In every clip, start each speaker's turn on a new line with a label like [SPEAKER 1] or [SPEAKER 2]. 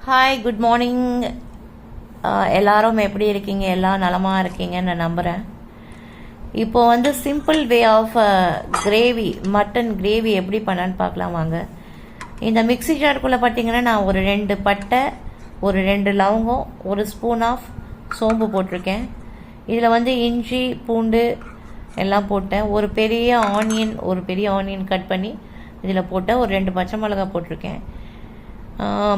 [SPEAKER 1] Hi, good morning. எல்லாரும் எப்படி இருக்கீங்க? எல்லாம் நலமாக இருக்கீங்கன்னு நான் நம்புகிறேன். இப்போ வந்து simple way of gravy, mutton gravy எப்படி பண்ணான்னு பார்க்கலாம் வாங்க. இந்த மிக்ஸி ஜாருக்குள்ளே பார்த்தீங்கன்னா நான் ஒரு 2 பட்டை, ஒரு 2 லவங்கம், ஒரு ஸ்பூன் ஆஃப் சோம்பு போட்டிருக்கேன். இதில் வந்து இஞ்சி பூண்டு எல்லாம் போட்டேன். ஒரு பெரிய ஆனியன் கட் பண்ணி இதில் போட்டேன். ஒரு 2 பச்சை மிளகாய் போட்டிருக்கேன்.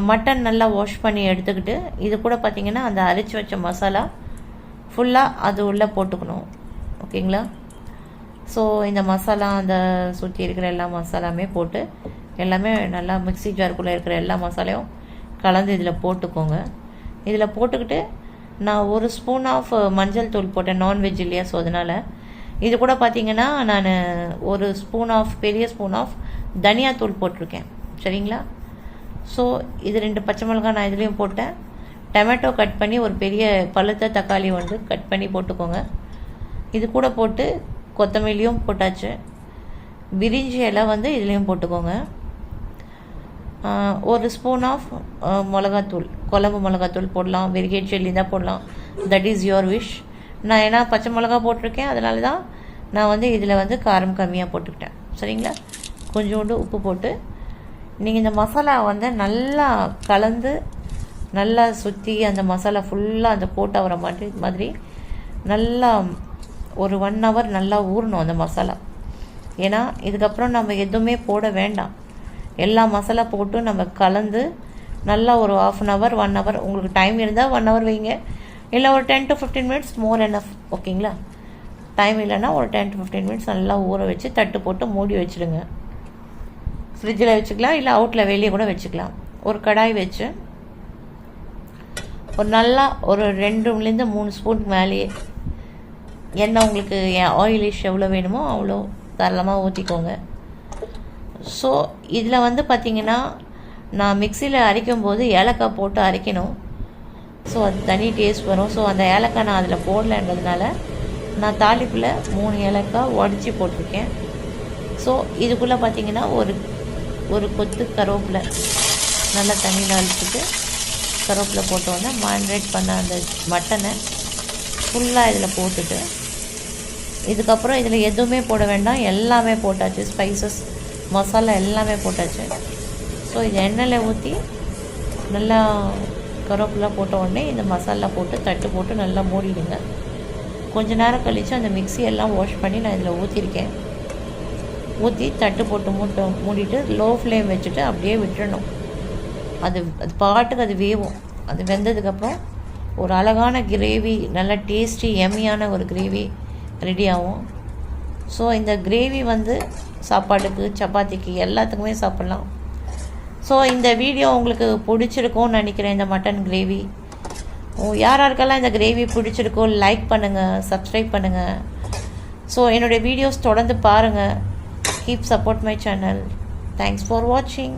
[SPEAKER 1] மட்டன் நல்லா வாஷ் பண்ணி எடுத்துக்கிட்டு இது கூட பார்த்திங்கன்னா அந்த அரைச்சி வச்ச மசாலா ஃபுல்லாக அது உள்ளே போட்டுக்கணும். ஓகேங்களா? ஸோ இந்த மசாலா அந்த சுற்றி இருக்கிற எல்லா மசாலாமே போட்டு எல்லாமே நல்லா மிக்ஸி ஜாருக்குள்ளே இருக்கிற எல்லா மசாலையும் கலந்து இதில் போட்டுக்கோங்க. இதில் போட்டுக்கிட்டு நான் ஒரு ஸ்பூன் ஆஃப் மஞ்சள் தூள் போட்டேன், நான்வெஜ் இல்லையா, ஸோ அதனால். இது கூட பார்த்திங்கன்னா நான் ஒரு பெரிய ஸ்பூன் ஆஃப் தனியாத்தூள் போட்டிருக்கேன். சரிங்களா? ஸோ இது 2 பச்சை மிளகாய் நான் இதுலேயும் போட்டேன். டொமேட்டோ கட் பண்ணி ஒரு பெரிய பழுத்த தக்காளி வந்து கட் பண்ணி போட்டுக்கோங்க. இது கூட போட்டு கொத்தமல்லியும் போட்டாச்சு. பிரிஞ்சி இலை வந்து இதுலேயும் போட்டுக்கோங்க. ஒரு ஸ்பூன் ஆஃப் மிளகாத்தூள், குழம்பு மிளகாத்தூள் போடலாம், வெரிகேட் சில்லி தான் போடலாம், தட் இஸ் யுவர் விஷ். நான் ஏன்னா பச்சை மிளகா போட்டிருக்கேன், அதனால தான் நான் வந்து இதில் வந்து காரம் கம்மியாக போட்டுக்கிட்டேன். சரிங்களா? கொஞ்சோண்டு உப்பு போட்டு நீங்கள் இந்த மசாலா வந்து நல்லா கலந்து நல்லா சுற்றி அந்த மசாலா ஃபுல்லாக அந்த போட்டு வர மாதிரி நல்லா ஒரு 1 hour நல்லா ஊறணும் அந்த மசாலா. ஏன்னா இதுக்கப்புறம் நம்ம எதுவுமே போட வேண்டாம். எல்லா மசாலா போட்டு நம்ம கலந்து நல்லா ஒரு 1/2 hour 1 hour, உங்களுக்கு டைம் இருந்தால் 1 hour வைங்க, இல்லை ஒரு 10 to 15 minutes மோர் எனஃப். ஓகேங்களா? டைம் இல்லைன்னா ஒரு 10 to 15 minutes நல்லா ஊற வச்சு தட்டு போட்டு மூடி வச்சுடுங்க. ஃப்ரிட்ஜில் வச்சுக்கலாம், இல்லை அவுட்டில் வெளியே கூட வச்சுக்கலாம். ஒரு கடாய் வச்சு ஒரு நல்லா ஒரு 2-3 ஸ்பூன் மேலேயே எண்ணெய், உங்களுக்கு ஆயிலிஷ் எவ்வளோ வேணுமோ அவ்வளோ தாராளமாக ஊற்றிக்கோங்க. ஸோ இதில் வந்து பார்த்திங்கன்னா நான் மிக்சியில் அரைக்கும்போது ஏலக்காய் போட்டு அரைக்கணும். ஸோ அது தனி டேஸ்ட் வரும். ஸோ அந்த ஏலக்காய் நான் அதில் போடலைன்றதுனால நான் தாளிப்பில் 3 ஏலக்காய் உடச்சி போட்டிருக்கேன். ஸோ இதுக்குள்ளே பார்த்திங்கன்னா ஒரு கொத்து கருவேப்பிலை நல்லா தண்ணியில் அழிச்சிட்டு கருவேப்பிலை போட்டோன்னே மேரினேட் பண்ண அந்த மட்டனை ஃபுல்லாக இதில் போட்டுட்டு, இதுக்கப்புறம் இதில் எதுவுமே போட வேண்டாம், எல்லாமே போட்டாச்சு. ஸ்பைசஸ் மசாலா எல்லாமே போட்டாச்சு. ஸோ இது எண்ணெயில் ஊற்றி நல்லா கருவேப்பிலை போட்ட உடனே இந்த மசாலா போட்டு தட்டு போட்டு நல்லா மூடிடுங்க. கொஞ்ச நேரம் கழித்து அந்த மிக்ஸி எல்லாம் வாஷ் பண்ணி நான் இதில் ஊற்றிருக்கேன். ஊற்றி தட்டு போட்டு மூடிட்டு லோ ஃப்ளேம் வச்சுட்டு அப்படியே விட்டுறணும். அது பாட்டுக்கு அது வேவும். அது வெந்ததுக்கப்புறம் ஒரு அழகான கிரேவி, நல்ல டேஸ்டி எம்மியான ஒரு கிரேவி ரெடி ஆகும். ஸோ இந்த கிரேவி வந்து சாப்பாட்டுக்கு, சப்பாத்திக்கு எல்லாத்துக்குமே சாப்பிட்லாம். ஸோ இந்த வீடியோ உங்களுக்கு பிடிச்சிருக்கும்னு நினைக்கிறேன். இந்த மட்டன் கிரேவி யாருக்கெல்லாம் இந்த கிரேவி பிடிச்சிருக்கோ லைக் பண்ணுங்கள், சப்ஸ்கிரைப் பண்ணுங்கள். ஸோ என்னுடைய வீடியோஸ் தொடர்ந்து பாருங்கள். Keep support my channel. Thanks for watching.